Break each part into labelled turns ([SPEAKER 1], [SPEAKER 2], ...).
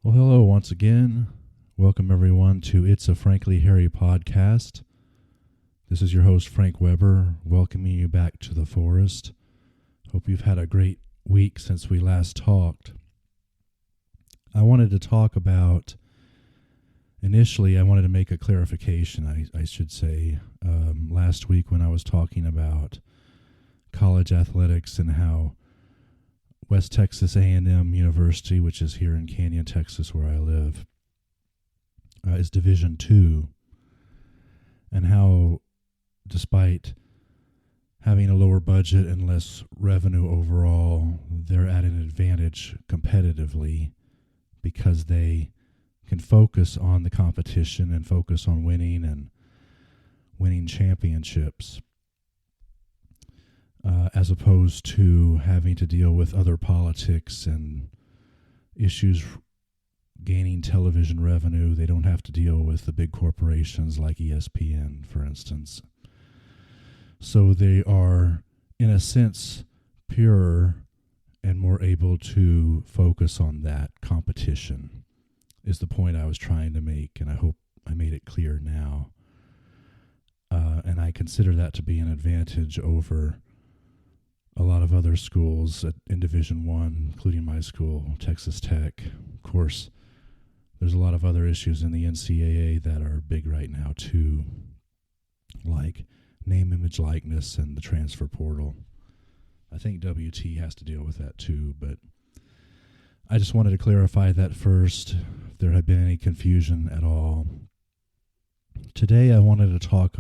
[SPEAKER 1] Well, hello once again. Welcome everyone to It's a Frankly Hairy podcast. This is your host, Frank Weber, welcoming you back to the forest. Hope you've had a great week since we last talked. I wanted to talk about, initially I wanted to make a clarification, I should say. Last week when I was talking about college athletics and how West Texas A&M University, which is here in Canyon, Texas, where I live, is Division II, and how despite having a lower budget and less revenue overall, they're at an advantage competitively because they can focus on the competition and focus on winning and winning championships. As opposed to having to deal with other politics and issues gaining television revenue. They don't have to deal with the big corporations like ESPN, for instance. So they are, in a sense, purer and more able to focus on that competition, is the point I was trying to make, and I hope I made it clear now. And I consider that to be an advantage over a lot of other schools in Division I, including my school, Texas Tech. Of course, there's a lot of other issues in the NCAA that are big right now too, like name, image, likeness, and the transfer portal. I think WT has to deal with that too, but I just wanted to clarify that first, if there had been any confusion at all. Today I wanted to talk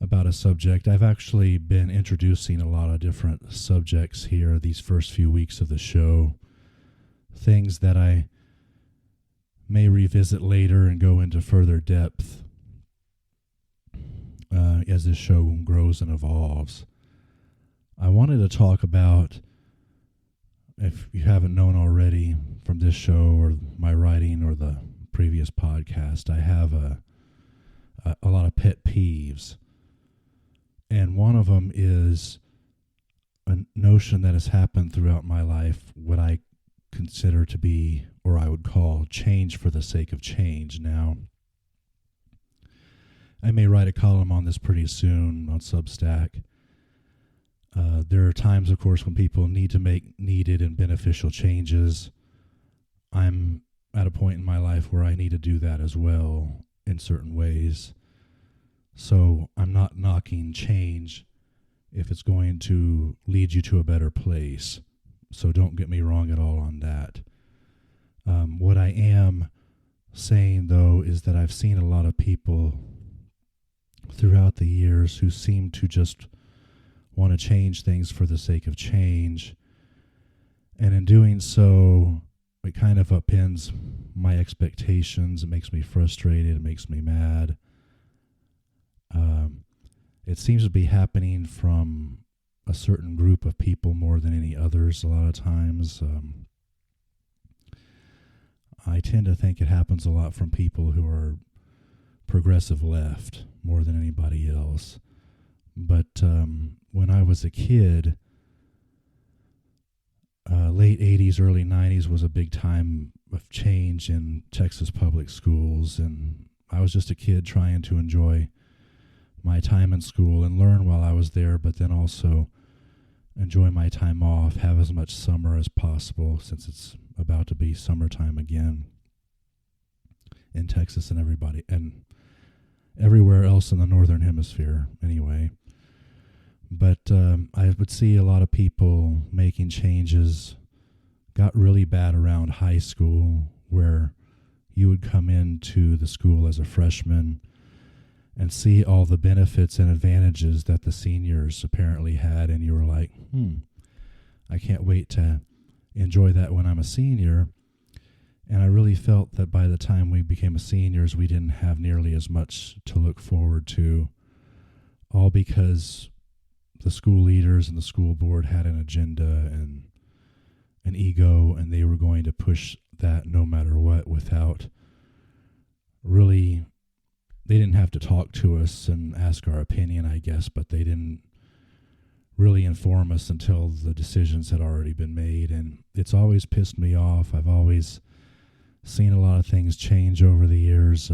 [SPEAKER 1] about a subject. I've actually been introducing a lot of different subjects here these first few weeks of the show, things that I may revisit later and go into further depth as this show grows and evolves. I wanted to talk about, if you haven't known already from this show or my writing or the previous podcast, I have a lot of pet peeves. And one of them is a notion that has happened throughout my life, what I consider to be, or I would call, change for the sake of change. Now, I may write a column on this pretty soon on Substack. There are times, of course, when people need to make needed and beneficial changes. I'm at a point in my life where I need to do that as well in certain ways. So I'm not knocking change if it's going to lead you to a better place. So don't get me wrong at all on that. What I am saying, though, is that I've seen a lot of people throughout the years who seem to just want to change things for the sake of change. And in doing so, it kind of upends my expectations. It makes me frustrated. It makes me mad. It seems to be happening from a certain group of people more than any others a lot of times. I tend to think it happens a lot from people who are progressive left more than anybody else. But when I was a kid, late 80s, early 90s was a big time of change in Texas public schools, and I was just a kid trying to enjoy my time in school and learn while I was there, but then also enjoy my time off, have as much summer as possible since it's about to be summertime again in Texas and everywhere else in the northern hemisphere anyway. But I would see a lot of people making changes. Got really bad around high school, where you would come into the school as a freshman and see all the benefits and advantages that the seniors apparently had, and you were like, I can't wait to enjoy that when I'm a senior. And I really felt that by the time we became seniors, we didn't have nearly as much to look forward to, all because the school leaders and the school board had an agenda and an ego, and they were going to push that no matter what without really. They didn't have to talk to us and ask our opinion, I guess, but they didn't really inform us until the decisions had already been made. And it's always pissed me off. I've always seen a lot of things change over the years.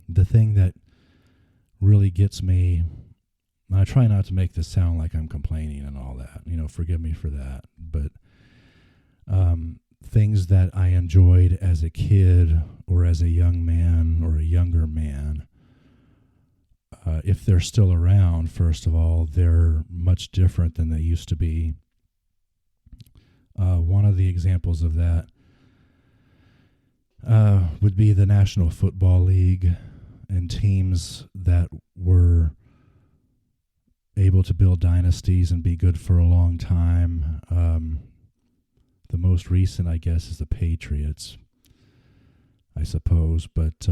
[SPEAKER 1] The thing that really gets me, and I try not to make this sound like I'm complaining and all that, forgive me for that, but things that I enjoyed as a kid or as a young man or a younger man, if they're still around, first of all, they're much different than they used to be. One of the examples of that would be the National Football League and teams that were able to build dynasties and be good for a long time. The most recent, I guess, is the Patriots, I suppose. But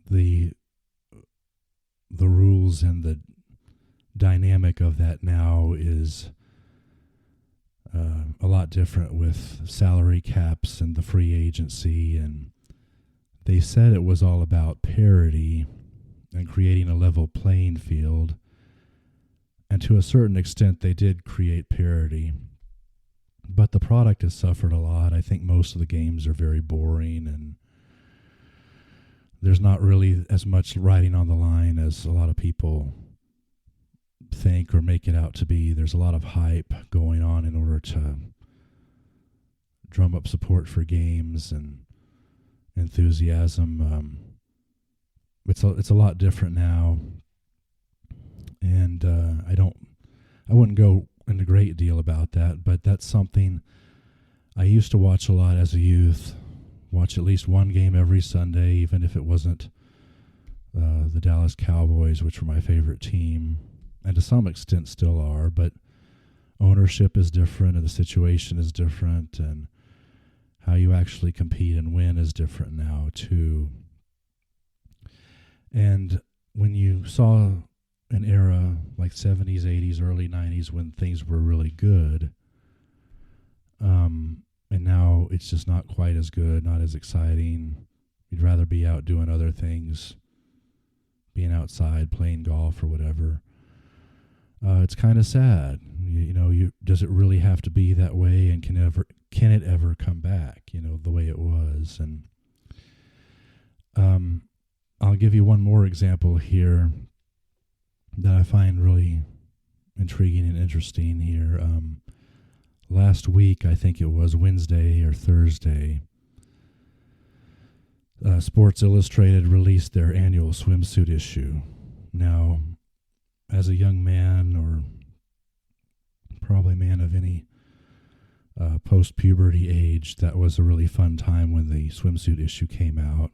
[SPEAKER 1] the rules and the dynamic of that now is a lot different with salary caps and the free agency. And they said it was all about parity and creating a level playing field. And to a certain extent, they did create parity. But the product has suffered a lot. I think most of the games are very boring, and there's not really as much riding on the line as a lot of people think or make it out to be. There's a lot of hype going on in order to drum up support for games and enthusiasm. It's a lot different now, and I wouldn't go in a great deal about that, but that's something I used to watch a lot as a youth. Watch at least one game every Sunday, even if it wasn't the Dallas Cowboys, which were my favorite team, and to some extent still are, but ownership is different and the situation is different, and how you actually compete and win is different now too. And when you saw an era like 70s, 80s, early 90s when things were really good, and now it's just not quite as good, not as exciting. You'd rather be out doing other things, being outside, playing golf or whatever. It's kind of sad. Does it really have to be that way, and can it ever come back, the way it was? And I'll give you one more example here that I find really intriguing and interesting here. Last week, I think it was Wednesday or Thursday, Sports Illustrated released their annual swimsuit issue. Now, as a young man, or probably man of any post-puberty age, that was a really fun time when the swimsuit issue came out.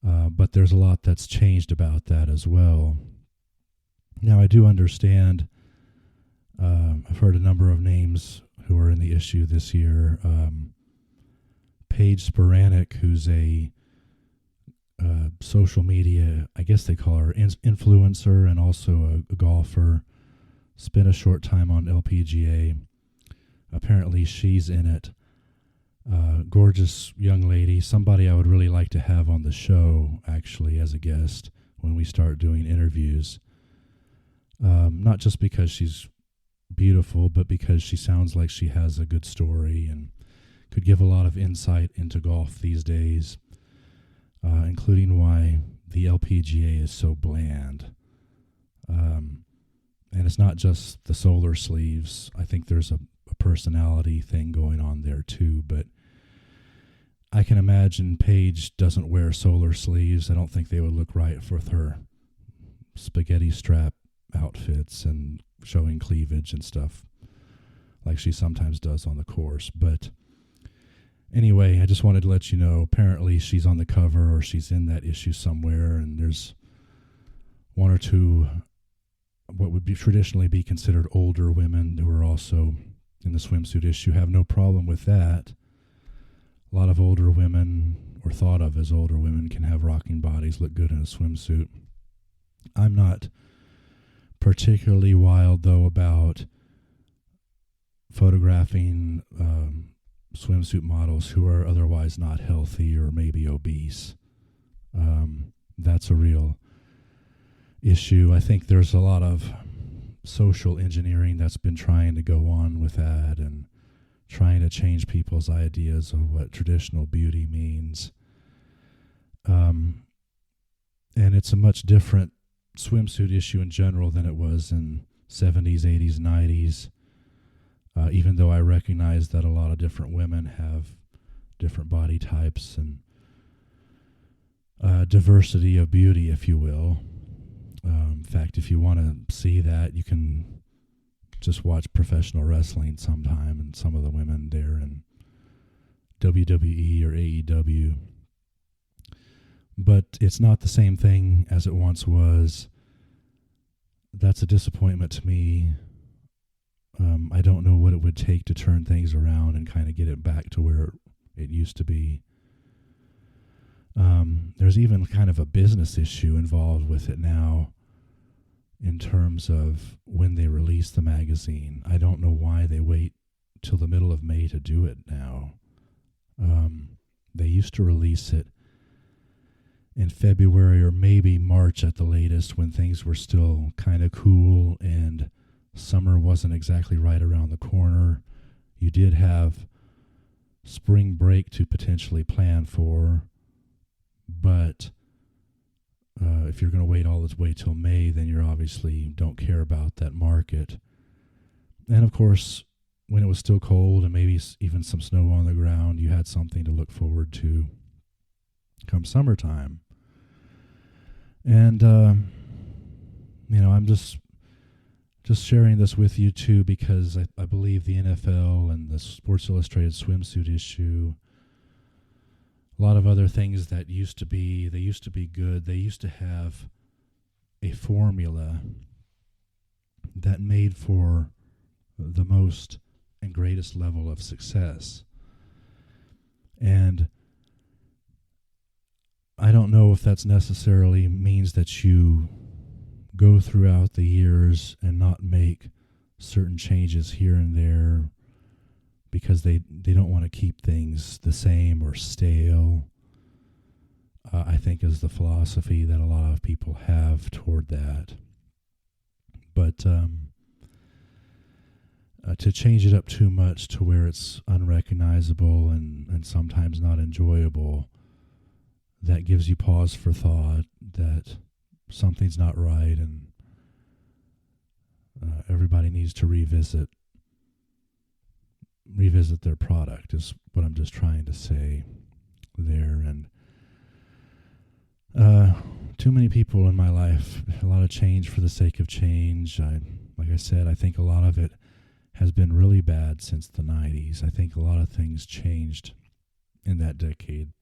[SPEAKER 1] But there's a lot that's changed about that as well. Now, I do understand, I've heard a number of names who are in the issue this year. Paige Spiranac, who's a social media, I guess they call her influencer, and also a golfer, spent a short time on LPGA. Apparently she's in it. Gorgeous young lady, somebody I would really like to have on the show, actually, as a guest when we start doing interviews. Not just because she's beautiful, but because she sounds like she has a good story and could give a lot of insight into golf these days, including why the LPGA is so bland. And it's not just the solar sleeves. I think there's a personality thing going on there too, but I can imagine Paige doesn't wear solar sleeves. I don't think they would look right with her spaghetti strap outfits and showing cleavage and stuff like she sometimes does on the course. But anyway, I just wanted to let you know, apparently she's on the cover or she's in that issue somewhere, and there's one or two what would be traditionally be considered older women who are also in the swimsuit issue. Have no problem with that. A lot of older women, or thought of as older women, can have rocking bodies, look good in a swimsuit. I'm not particularly wild, though, about photographing swimsuit models who are otherwise not healthy or maybe obese. That's a real issue. I think there's a lot of social engineering that's been trying to go on with that and trying to change people's ideas of what traditional beauty means. And it's a much different swimsuit issue in general than it was in 70s, 80s, 90s. Even though I recognize that a lot of different women have different body types and diversity of beauty, if you will. In fact, if you want to see that, you can just watch professional wrestling sometime, and some of the women there in WWE or AEW. But it's not the same thing as it once was. That's a disappointment to me. I don't know what it would take to turn things around and kind of get it back to where it used to be. There's even kind of a business issue involved with it now in terms of when they release the magazine. I don't know why they wait till the middle of May to do it now. They used to release it in February or maybe March at the latest, when things were still kind of cool and summer wasn't exactly right around the corner. You did have spring break to potentially plan for, but if you're going to wait all this way till May, then you're obviously don't care about that market. And of course, when it was still cold and maybe even some snow on the ground, you had something to look forward to come summertime. And I'm just sharing this with you too, because I believe the NFL and the Sports Illustrated swimsuit issue, a lot of other things that they used to be good. They used to have a formula that made for the most and greatest level of success. And I don't know if that's necessarily means that you go throughout the years and not make certain changes here and there because they don't want to keep things the same or stale. I think is the philosophy that a lot of people have toward that. But to change it up too much to where it's unrecognizable and sometimes not enjoyable, that gives you pause for thought that something's not right, and everybody needs to revisit their product is what I'm just trying to say there. And too many people in my life, a lot of change for the sake of change. Like I said, I think a lot of it has been really bad since the 90s. I think a lot of things changed in that decade.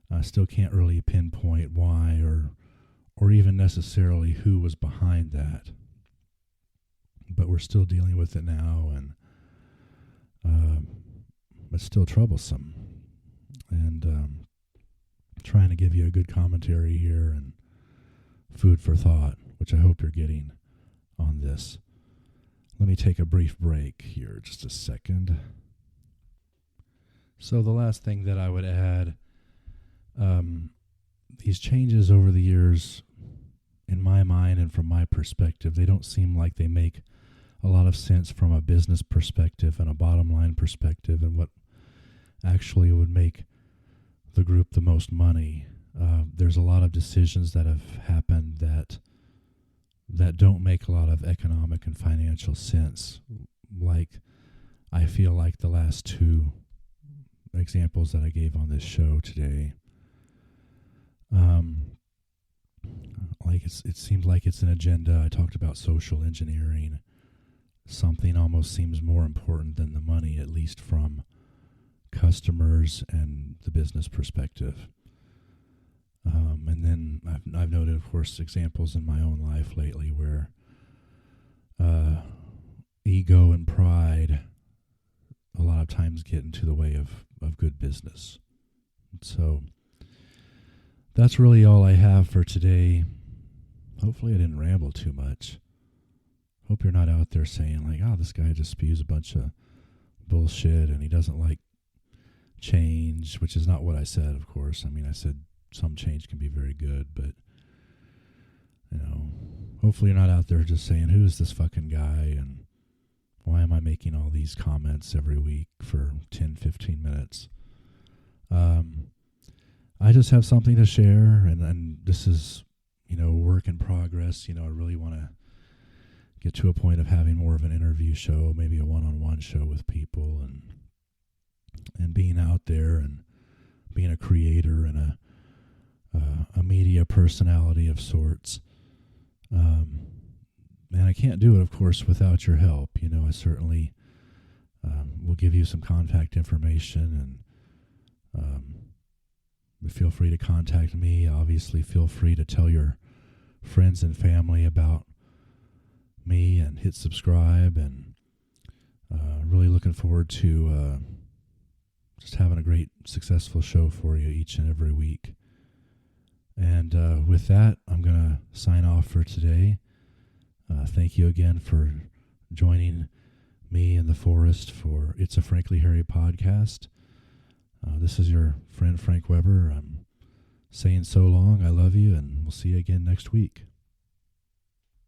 [SPEAKER 1] I still can't really pinpoint why or even necessarily who was behind that. But we're still dealing with it now, and it's still troublesome. And trying to give you a good commentary here and food for thought, which I hope you're getting on this. Let me take a brief break here, just a second. So the last thing that I would add, these changes over the years, in my mind and from my perspective, they don't seem like they make a lot of sense from a business perspective and a bottom line perspective and what actually would make the group the most money. There's a lot of decisions that have happened that don't make a lot of economic and financial sense. Like, I feel like the last two examples that I gave on this show today, like it seems like it's an agenda. I talked about social engineering. Something almost seems more important than the money, at least from customers and the business perspective. And then I've noted, of course, examples in my own life lately where ego and pride a lot of times get into the way of good business. So that's really all I have for today. Hopefully I didn't ramble too much. Hope you're not out there saying like, oh, this guy just spews a bunch of bullshit and he doesn't like change, which is not what I said, of course. I mean, I said some change can be very good, but, hopefully you're not out there just saying, who is this fucking guy and why am I making all these comments every week for 10, 15 minutes? I just have something to share, and this is, work in progress. I really want to get to a point of having more of an interview show, maybe a one-on-one show with people, and being out there and being a creator and a media personality of sorts. And I can't do it, of course, without your help. I certainly will give you some contact information, and feel free to contact me. Obviously, feel free to tell your friends and family about me and hit subscribe. And really looking forward to just having a great, successful show for you each and every week. And with that, I'm going to sign off for today. Thank you again for joining me in the forest for It's a Frankly Hairy podcast. This is your friend Frank Weber. I'm saying so long. I love you, and we'll see you again next week.